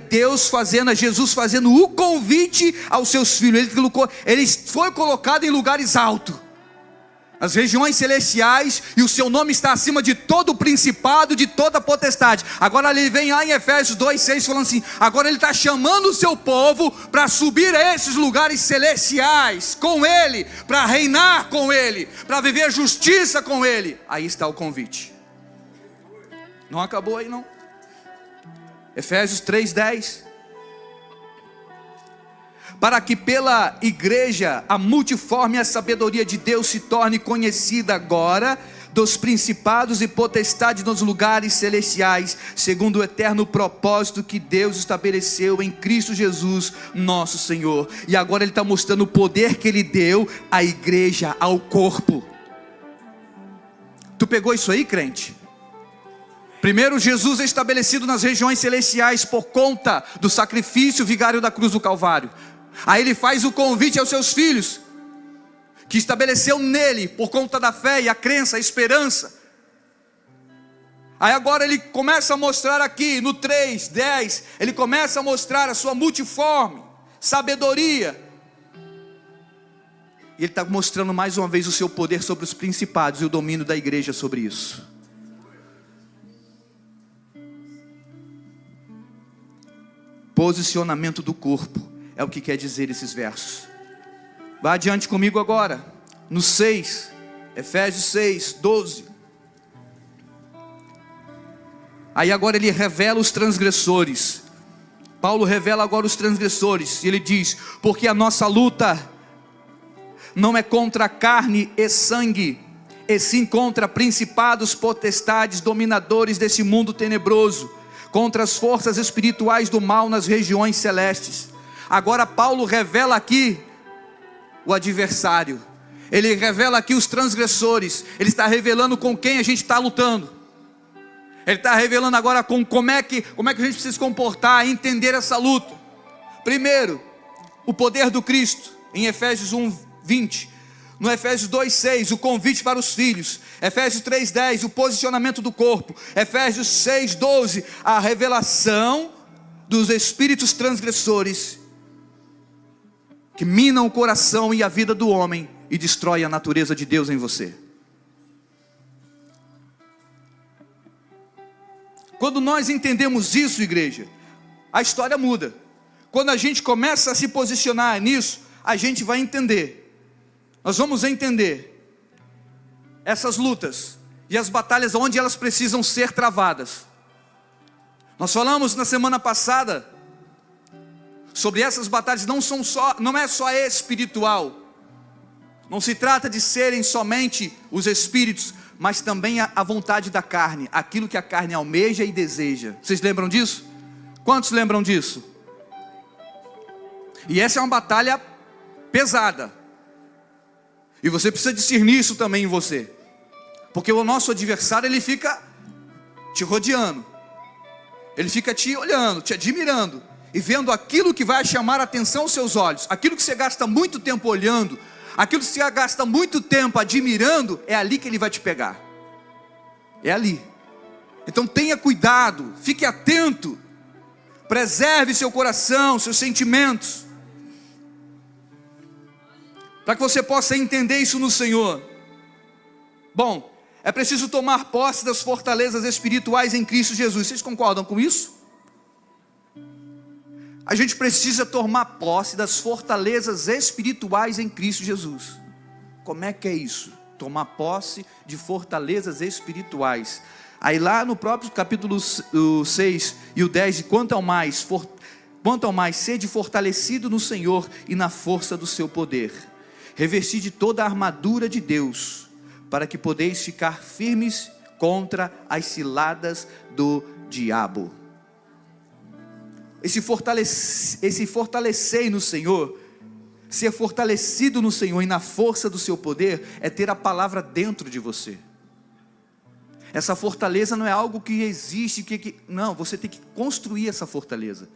Jesus fazendo o convite aos seus filhos. Ele foi colocado em lugares altos, as regiões celestiais, e o seu nome está acima de todo o principado, de toda a potestade. Agora ele vem lá em Efésios 2:6 falando assim: agora ele está chamando o seu povo para subir a esses lugares celestiais com ele, para reinar com ele, para viver a justiça com ele. Aí está o convite. Não acabou aí não. Efésios 3:10: para que pela igreja a multiforme a sabedoria de Deus se torne conhecida agora dos principados e potestades nos lugares celestiais, segundo o eterno propósito que Deus estabeleceu em Cristo Jesus nosso Senhor. E agora ele está mostrando o poder que ele deu à igreja, ao corpo. Tu pegou isso aí, crente? Primeiro, Jesus é estabelecido nas regiões celestiais por conta do sacrifício vigário da cruz do Calvário. Aí ele faz o convite aos seus filhos, que estabeleceu nele por conta da fé e a crença, a esperança. Aí agora ele começa a mostrar aqui no 3:10, ele começa a mostrar a sua multiforme sabedoria. E ele está mostrando mais uma vez o seu poder sobre os principados e o domínio da igreja sobre isso. Posicionamento do corpo é o que quer dizer esses versos. Vá adiante comigo agora, no 6, Efésios 6:12. Aí agora ele revela os transgressores. Paulo revela agora os transgressores, e ele diz: porque a nossa luta não é contra carne e sangue, e sim contra principados, potestades, dominadores desse mundo tenebroso, contra as forças espirituais do mal nas regiões celestes. Agora Paulo revela aqui o adversário, ele revela aqui os transgressores, ele está revelando com quem a gente está lutando. Ele está revelando agora como é que a gente precisa se comportar, entender essa luta. Primeiro, o poder do Cristo, em Efésios 1:20. No Efésios 2:6, o convite para os filhos. Efésios 3:10, o posicionamento do corpo. Efésios 6:12, a revelação dos espíritos transgressores, que minam o coração e a vida do homem e destrói a natureza de Deus em você. Quando nós entendemos isso, igreja, a história muda. Quando a gente começa a se posicionar nisso, a gente vai entender nós vamos entender essas lutas e as batalhas onde elas precisam ser travadas. Nós falamos na semana passada sobre essas batalhas, não é só espiritual. Não se trata de serem somente os espíritos, mas também a vontade da carne, aquilo que a carne almeja e deseja. Vocês lembram disso? Quantos lembram disso? E essa é uma batalha pesada. E você precisa discernir isso também em você. Porque o nosso adversário, ele fica te rodeando. Ele fica te olhando, te admirando. E vendo aquilo que vai chamar a atenção aos seus olhos. Aquilo que você gasta muito tempo olhando. Aquilo que você gasta muito tempo admirando. É ali que ele vai te pegar. É ali. Então tenha cuidado. Fique atento. Preserve seu coração, seus sentimentos. Para que você possa entender isso no Senhor. Bom, é preciso tomar posse das fortalezas espirituais em Cristo Jesus. Vocês concordam com isso? A gente precisa tomar posse das fortalezas espirituais em Cristo Jesus. Como é que é isso? Tomar posse de fortalezas espirituais. Aí lá no próprio capítulo 6 e o 10, quanto ao mais, sede fortalecido no Senhor e na força do seu poder. Revesti de toda a armadura de Deus, para que podeis ficar firmes contra as ciladas do diabo. Esse fortalecer no Senhor, ser fortalecido no Senhor e na força do seu poder, é ter a palavra dentro de você. Essa fortaleza não é algo que existe, não, você tem que construir essa fortaleza.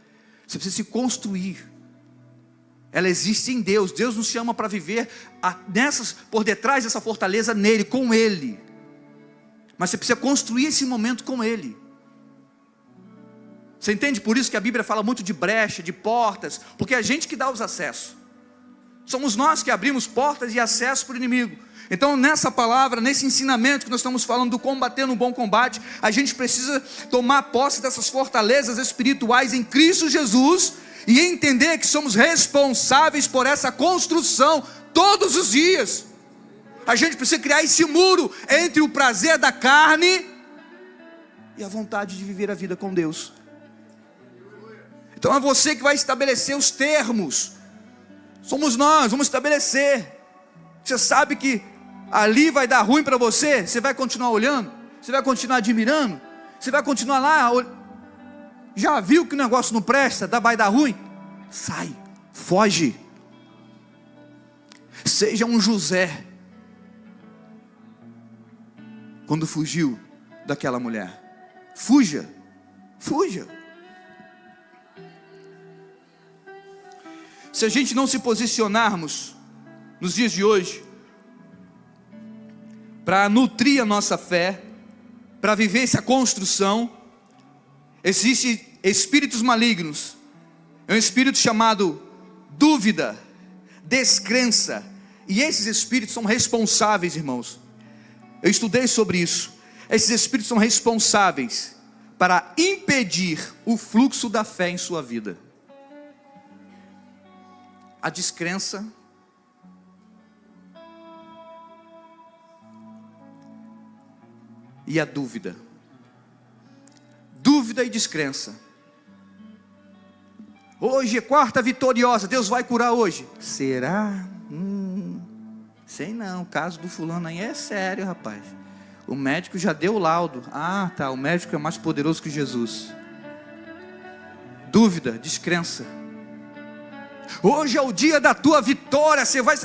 Você precisa se construir. Ela existe em Deus. Deus nos chama para viver por detrás dessa fortaleza nele, com Ele. Mas você precisa construir esse momento com Ele. Você entende? Por isso que a Bíblia fala muito de brecha, de portas, porque é a gente que dá os acessos. Somos nós que abrimos portas e acessos para o inimigo. Então nessa palavra, nesse ensinamento que nós estamos falando do combater no bom combate, a gente precisa tomar posse dessas fortalezas espirituais em Cristo Jesus, e entender que somos responsáveis por essa construção todos os dias. A gente precisa criar esse muro entre o prazer da carne e a vontade de viver a vida com Deus. Então é você que vai estabelecer os termos. Somos nós, vamos estabelecer. Você sabe que ali vai dar ruim para você, você vai continuar olhando, você vai continuar admirando, você vai continuar lá. Já viu que o negócio não presta, vai dar ruim? Sai, foge. Seja um José, quando fugiu daquela mulher. Fuja. Se a gente não se posicionarmos nos dias de hoje para nutrir a nossa fé, para viver essa construção, existem espíritos malignos. É um espírito chamado dúvida, descrença, e esses espíritos são responsáveis, irmãos. Eu estudei sobre isso. Esses espíritos são responsáveis para impedir o fluxo da fé em sua vida. A descrença, e a dúvida. Dúvida e descrença. Hoje é quarta vitoriosa, Deus vai curar hoje. Será? Sei não, o caso do fulano aí é sério, rapaz. O médico já deu o laudo. Ah, tá, o médico é mais poderoso que Jesus. Dúvida, descrença. Hoje é o dia da tua vitória, você vai...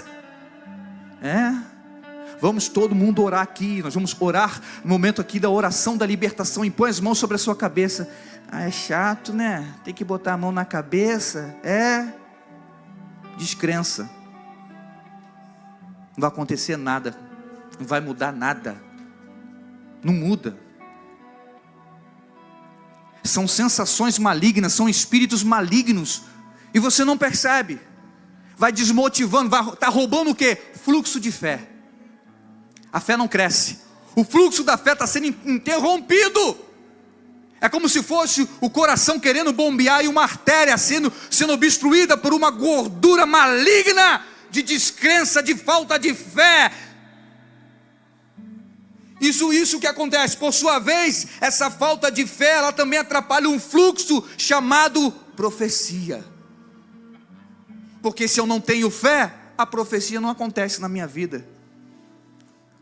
Vamos todo mundo orar aqui. Nós vamos orar no momento aqui da oração da libertação. Impõe as mãos sobre a sua cabeça. É chato, né? Tem que botar a mão na cabeça. Descrença. Não vai acontecer nada. Não vai mudar nada. Não muda. São sensações malignas, são espíritos malignos, e você não percebe. Vai desmotivando, está roubando o quê? Fluxo de fé. A fé não cresce. O fluxo da fé está sendo interrompido. É como se fosse o coração querendo bombear e uma artéria sendo obstruída por uma gordura maligna de descrença, de falta de fé. Isso que acontece. Por sua vez, essa falta de fé, ela também atrapalha um fluxo chamado profecia. Porque se eu não tenho fé, a profecia não acontece na minha vida.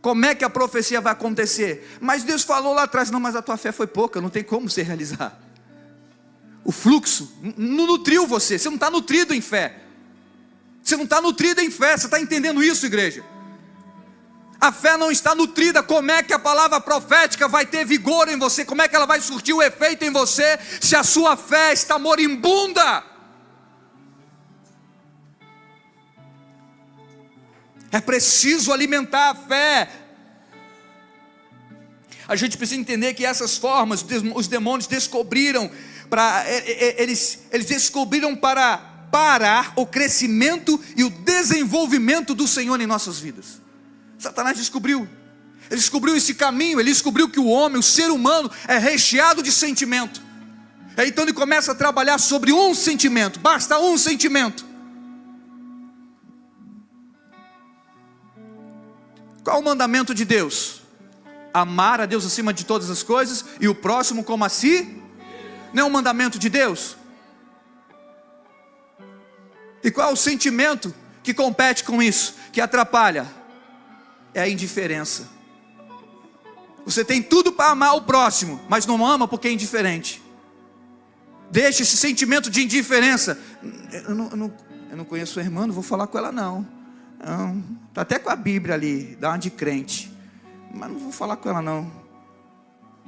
Como é que a profecia vai acontecer? Mas Deus falou lá atrás, não, mas a tua fé foi pouca, não tem como você realizar. O fluxo não nutriu você não está nutrido em fé. Você não está nutrido em fé, você está entendendo isso, igreja? A fé não está nutrida. Como é que a palavra profética vai ter vigor em você? Como é que ela vai surtir o efeito em você, se a sua fé está moribunda? É preciso alimentar a fé. A gente precisa entender que essas formas, os demônios descobriram, eles descobriram para parar o crescimento e o desenvolvimento do Senhor em nossas vidas. Satanás descobriu. Ele descobriu esse caminho. Ele descobriu que o homem, o ser humano, é recheado de sentimento. Então ele começa a trabalhar sobre um sentimento. Basta um sentimento. Qual o mandamento de Deus? Amar a Deus acima de todas as coisas e o próximo como a si. Não é um mandamento de Deus? E qual é o sentimento que compete com isso, que atrapalha? É a indiferença. Você tem tudo para amar o próximo, mas não ama porque é indiferente. Deixa esse sentimento de indiferença. Eu não conheço a irmã, não vou falar com ela não. Está até com a Bíblia ali, dá uma de crente, mas não vou falar com ela não.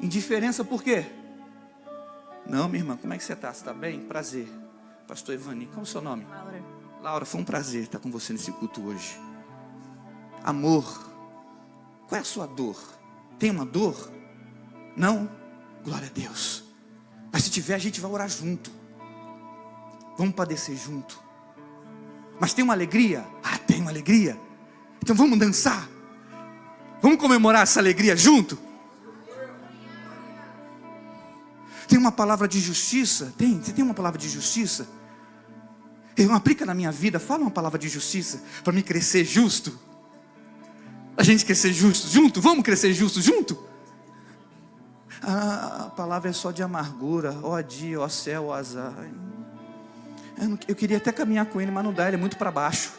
Indiferença por quê? Não, minha irmã, como é que você está? Você está bem? Prazer. Pastor Evani, qual é o seu nome? Laura. Laura, foi um prazer estar com você nesse culto hoje. Amor. Qual é a sua dor? Tem uma dor? Não? Glória a Deus. Mas se tiver, a gente vai orar junto. Vamos padecer junto. Mas tem uma alegria? Ah, tem uma alegria. Então vamos dançar. Vamos comemorar essa alegria junto. Tem uma palavra de justiça? Tem? Você tem uma palavra de justiça? Eu aplica na minha vida. Fala uma palavra de justiça para mim crescer justo. A gente crescer justo junto? Vamos crescer justo junto? A palavra é só de amargura. Ó dia, ó céu, ó azar. Eu queria até caminhar com ele, mas não dá, ele é muito para baixo.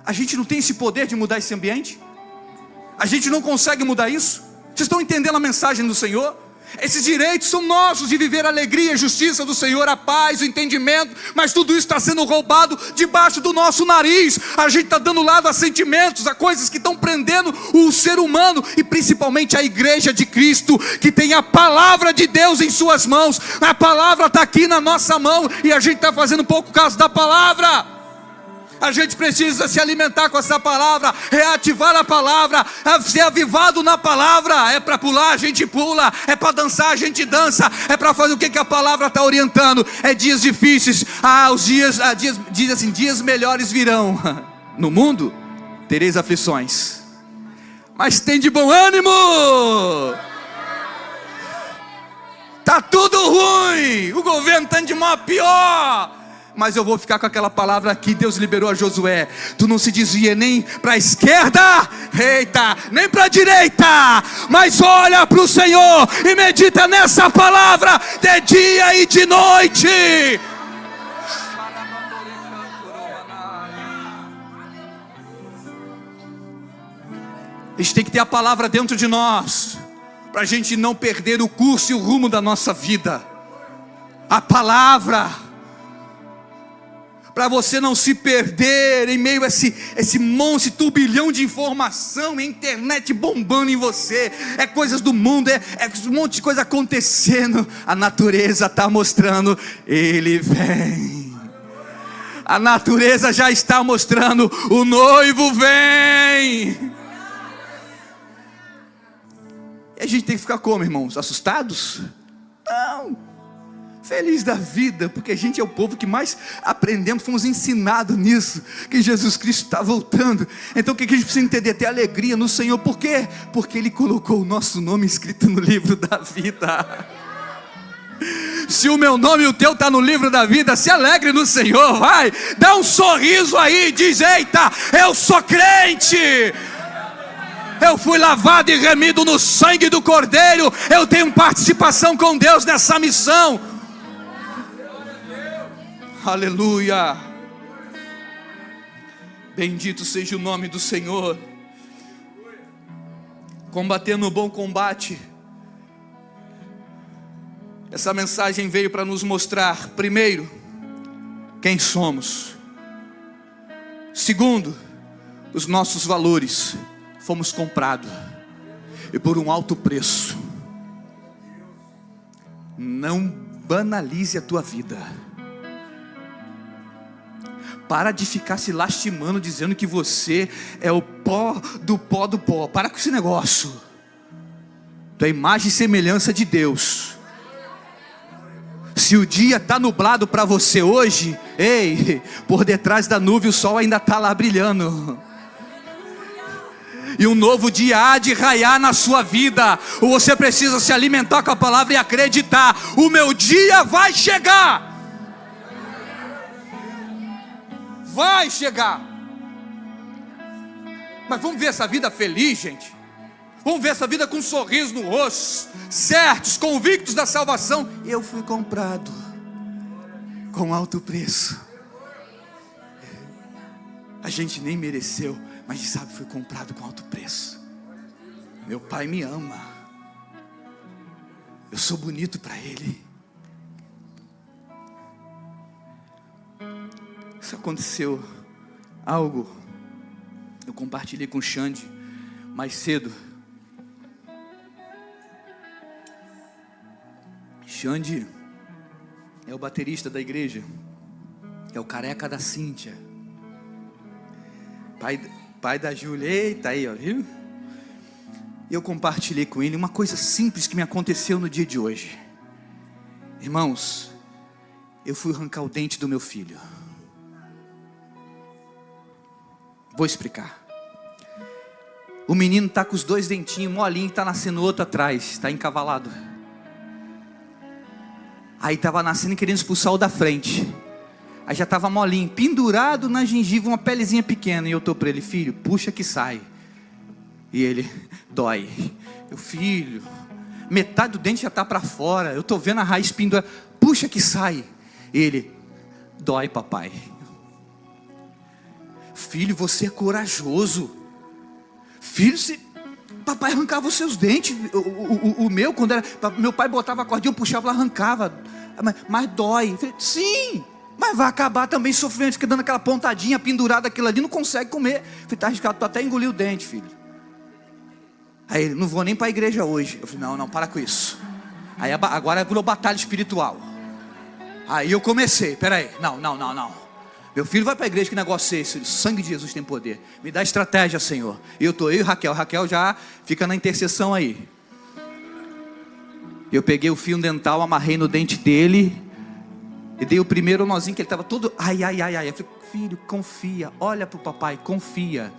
A gente não tem esse poder de mudar esse ambiente? A gente não consegue mudar isso? Vocês estão entendendo a mensagem do Senhor? Esses direitos são nossos de viver a alegria, a justiça do Senhor, a paz, o entendimento. Mas tudo isso está sendo roubado debaixo do nosso nariz. A gente está dando lado a sentimentos, a coisas que estão prendendo o ser humano. E principalmente a igreja de Cristo, que tem a palavra de Deus em suas mãos. A palavra está aqui na nossa mão e a gente está fazendo pouco caso da palavra. A gente precisa se alimentar com essa palavra, reativar a palavra, ser avivado na palavra. É para pular, a gente pula. É para dançar, a gente dança. É para fazer o que a palavra está orientando. É dias difíceis. Dias melhores virão. No mundo tereis aflições, mas tem de bom ânimo. Tá tudo ruim, o governo está de mal a pior. Mas eu vou ficar com aquela palavra que Deus liberou a Josué. Tu não se desvia nem para a esquerda, eita, nem para a direita, mas olha para o Senhor e medita nessa palavra de dia e de noite. A gente tem que ter a palavra dentro de nós, para a gente não perder o curso e o rumo da nossa vida. A palavra, para você não se perder em meio a esse monte, turbilhão de informação, internet bombando em você, é coisas do mundo, é um monte de coisa acontecendo. A natureza está mostrando, Ele vem. A natureza já está mostrando, o noivo vem. E a gente tem que ficar como, irmãos? Assustados? Não. Feliz da vida, porque a gente é o povo que mais aprendemos, fomos ensinados nisso, que Jesus Cristo está voltando. Então o que a gente precisa entender? Ter alegria no Senhor. Por quê? Porque Ele colocou o nosso nome escrito no livro da vida. Se o meu nome e o teu está no livro da vida, se alegre no Senhor, vai, dá um sorriso aí, diz: eita, eu sou crente, eu fui lavado e remido no sangue do Cordeiro, eu tenho participação com Deus nessa missão. Aleluia, bendito seja o nome do Senhor. Combatendo o bom combate. Essa mensagem veio para nos mostrar, primeiro, quem somos. Segundo, os nossos valores. Fomos comprados, e por um alto preço. Não banalize a tua vida. Para de ficar se lastimando, dizendo que você é o pó do pó do pó. Para com esse negócio. Tu é imagem e semelhança de Deus. Se o dia está nublado para você hoje, ei, por detrás da nuvem o sol ainda está lá brilhando. E um novo dia há de raiar na sua vida. Você precisa se alimentar com a palavra e acreditar: o meu dia vai chegar. Vai chegar. Mas vamos ver essa vida feliz, gente. Vamos ver essa vida com um sorriso no rosto, certos, convictos da salvação. Eu fui comprado com alto preço. A gente nem mereceu, mas sabe, foi comprado com alto preço. Meu pai me ama. Eu sou bonito para ele. Isso aconteceu algo. Eu compartilhei com o Xande mais cedo. Xande é o baterista da igreja. É o careca da Cíntia. Pai da Júlia. Eita aí, ó, viu? Eu compartilhei com ele uma coisa simples que me aconteceu no dia de hoje. Irmãos, eu fui arrancar o dente do meu filho. Vou explicar. O menino está com os 2 dentinhos molinhos, está nascendo outro atrás, está encavalado. Aí estava nascendo e querendo expulsar o da frente. Aí já estava molinho, pendurado na gengiva, uma pelezinha pequena. E eu estou para ele: filho, puxa que sai. E ele: dói. Eu: filho, metade do dente já está para fora. Eu estou vendo a raiz pendurada. Puxa que sai. E ele: dói, papai. Filho, você é corajoso. Filho, papai arrancava os seus dentes. O meu, quando era, meu pai botava a cordinha, eu puxava, ela arrancava. Mas dói. Falei: sim, mas vai acabar também sofrendo, fica dando aquela pontadinha pendurada, aquilo ali, não consegue comer. Falei: tá arriscado, tu até engoliu o dente, filho. Aí ele: não vou nem para a igreja hoje. Eu falei: não, para com isso. Aí agora virou batalha espiritual. Aí eu comecei: peraí, não. Meu filho vai para a igreja, que negócio é esse? O sangue de Jesus tem poder. Me dá estratégia, Senhor. Eu e Raquel. Raquel já fica na intercessão aí. Eu peguei o fio dental, amarrei no dente dele e dei o primeiro nozinho, que ele estava todo ai. Eu falei: filho, confia, olha para o papai, confia.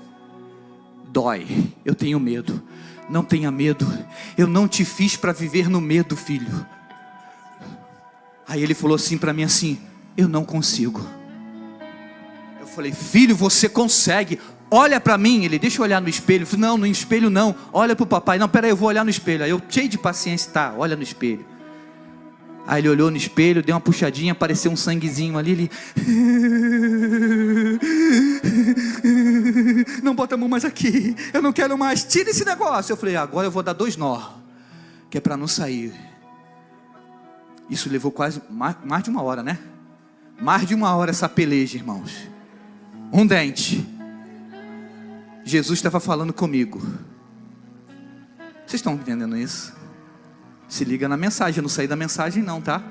Dói, eu tenho medo. Não tenha medo, eu não te fiz para viver no medo, filho. Aí ele falou assim para mim assim: eu não consigo. Eu falei: filho, você consegue. Olha para mim. Ele: deixa eu olhar no espelho. Eu falei: não, no espelho não. Olha para o papai. Não, peraí, eu vou olhar no espelho. Aí eu, cheio de paciência: tá, olha no espelho. Aí ele olhou no espelho, deu uma puxadinha, apareceu um sanguezinho ali. Ele: não bota a mão mais aqui, eu não quero mais, tira esse negócio. Eu falei: agora eu vou dar 2 nó, que é para não sair. Isso levou quase mais de 1 hora, né? Mais de 1 hora essa peleja, irmãos. Um dente. Jesus estava falando comigo. Vocês estão entendendo isso? Se liga na mensagem, eu não saí da mensagem não, tá?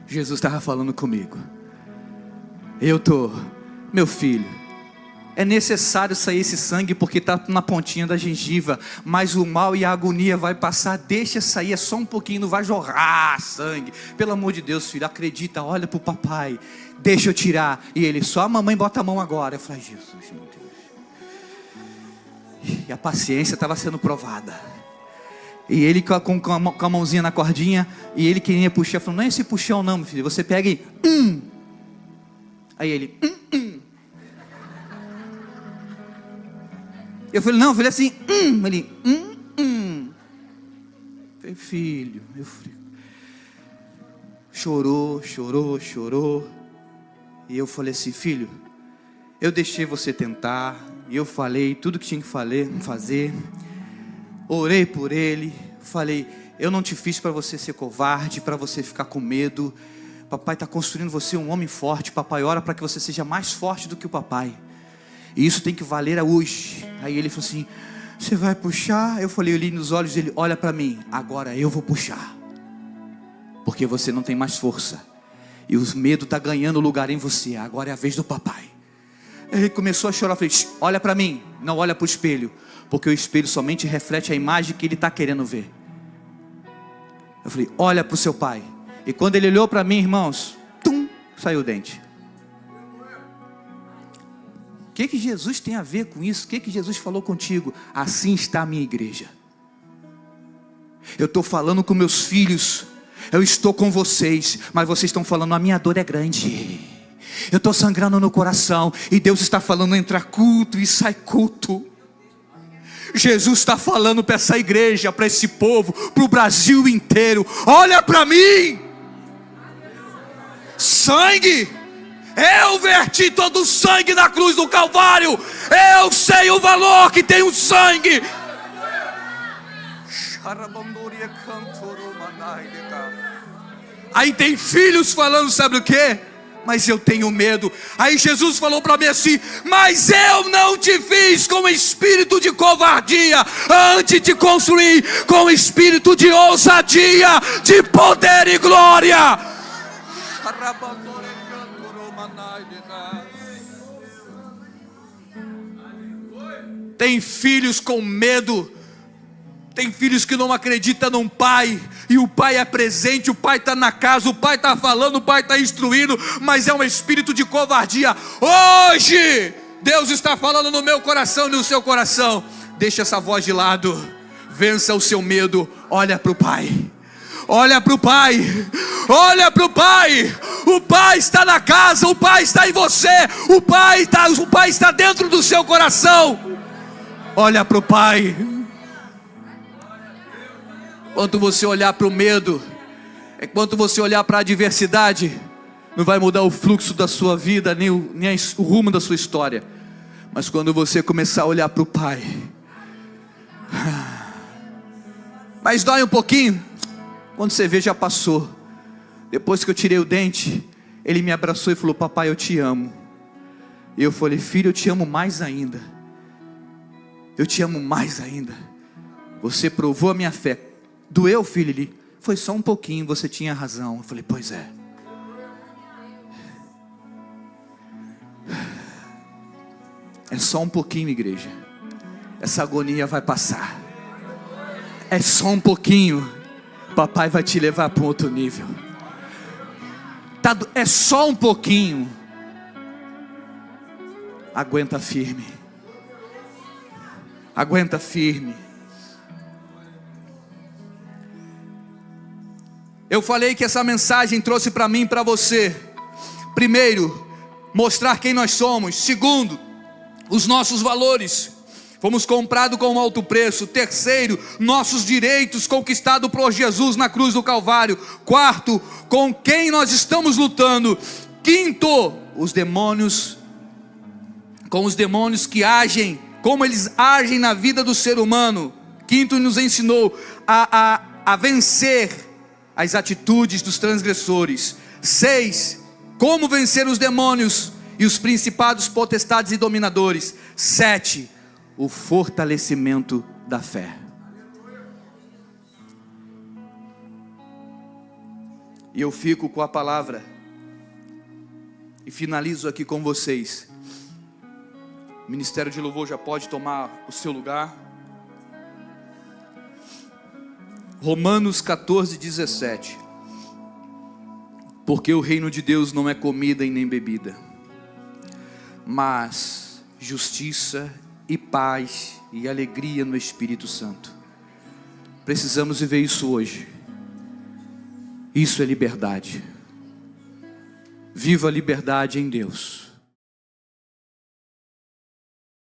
Jesus estava falando comigo. Meu filho, é necessário sair esse sangue, porque está na pontinha da gengiva, mas o mal e a agonia vai passar. Deixa sair, é só um pouquinho, não vai jorrar sangue. Pelo amor de Deus, filho, acredita, olha para o papai, deixa eu tirar. E ele: só a mamãe bota a mão agora. Eu falei: Jesus, meu Deus. E a paciência estava sendo provada. E ele com a mãozinha na cordinha, e ele queria puxar, falou, não é esse puxão não, meu filho, você pega e Aí ele Eu falei, não, eu falei assim, Ele, Falei, filho, meu filho. Chorou. E eu falei assim, filho, eu deixei você tentar, e eu falei tudo que tinha que fazer. Orei por ele, falei, eu não te fiz para você ser covarde, para você ficar com medo. Papai está construindo você um homem forte. Papai ora para que você seja mais forte do que o papai. E isso tem que valer hoje. Aí ele falou assim, você vai puxar? Eu falei, eu olhei nos olhos dele, olha para mim, agora eu vou puxar. Porque você não tem mais força. E o medo está ganhando lugar em você, agora é a vez do papai. Ele começou a chorar, eu falei, olha para mim, não olha para o espelho. Porque o espelho somente reflete a imagem que ele está querendo ver. Eu falei, olha para o seu pai. E quando ele olhou para mim, irmãos, saiu o dente. O que Jesus tem a ver com isso? O que Jesus falou contigo? Assim está a minha igreja. Eu estou falando com meus filhos. Eu estou com vocês. Mas vocês estão falando, a minha dor é grande. Eu estou sangrando no coração. E Deus está falando, entra culto e sai culto. Jesus está falando para essa igreja, para esse povo, para o Brasil inteiro. Olha para mim. Sangue. Eu verti todo o sangue na cruz do Calvário. Eu sei o valor que tem o sangue. Aí tem filhos falando, sabe o que? Mas eu tenho medo. Aí Jesus falou para mim assim, mas eu não te fiz com espírito de covardia, antes de construir com espírito de ousadia, de poder e glória. Tem filhos com medo. Tem filhos que não acreditam num pai. E o pai é presente, o pai está na casa, o pai está falando, o pai está instruindo. Mas é um espírito de covardia. Hoje Deus está falando no meu coração e no seu coração. Deixa essa voz de lado. Vença o seu medo. Olha para o pai. Olha para o pai. Olha para o pai. O pai está na casa, o pai está em você. O pai está dentro do seu coração. Olha para o pai. Enquanto você olhar para o medo, enquanto você olhar para a adversidade, não vai mudar o fluxo da sua vida, nem o rumo da sua história. Mas quando você começar a olhar para o pai, mas dói um pouquinho. Quando você vê, já passou. Depois que eu tirei o dente, ele me abraçou e falou, papai, eu te amo. E eu falei, filho, eu te amo mais ainda. Eu te amo mais ainda. Você provou a minha fé. Doeu, filho? Ele, foi só um pouquinho, você tinha razão. Eu falei, pois é. É só um pouquinho, igreja. Essa agonia vai passar. É só um pouquinho. Papai vai te levar para um outro nível. É só um pouquinho. Aguenta firme. Aguenta firme. Eu falei que essa mensagem trouxe para mim e para você. Primeiro, mostrar quem nós somos. Segundo, os nossos valores. Fomos comprados com um alto preço. Terceiro, nossos direitos conquistados por Jesus na cruz do Calvário. Quarto, com quem nós estamos lutando. Quinto, os demônios. Com os demônios que agem, como eles agem na vida do ser humano. Quinto, nos ensinou a vencer as atitudes dos transgressores. 6, como vencer os demônios e os principados, potestades e dominadores. 7, o fortalecimento da fé. E eu fico com a palavra e finalizo aqui com vocês. O Ministério de Louvor já pode tomar o seu lugar. Romanos 14:17. Porque o reino de Deus não é comida e nem bebida, mas justiça e paz e alegria no Espírito Santo. Precisamos viver isso hoje. Isso é liberdade. Viva a liberdade em Deus.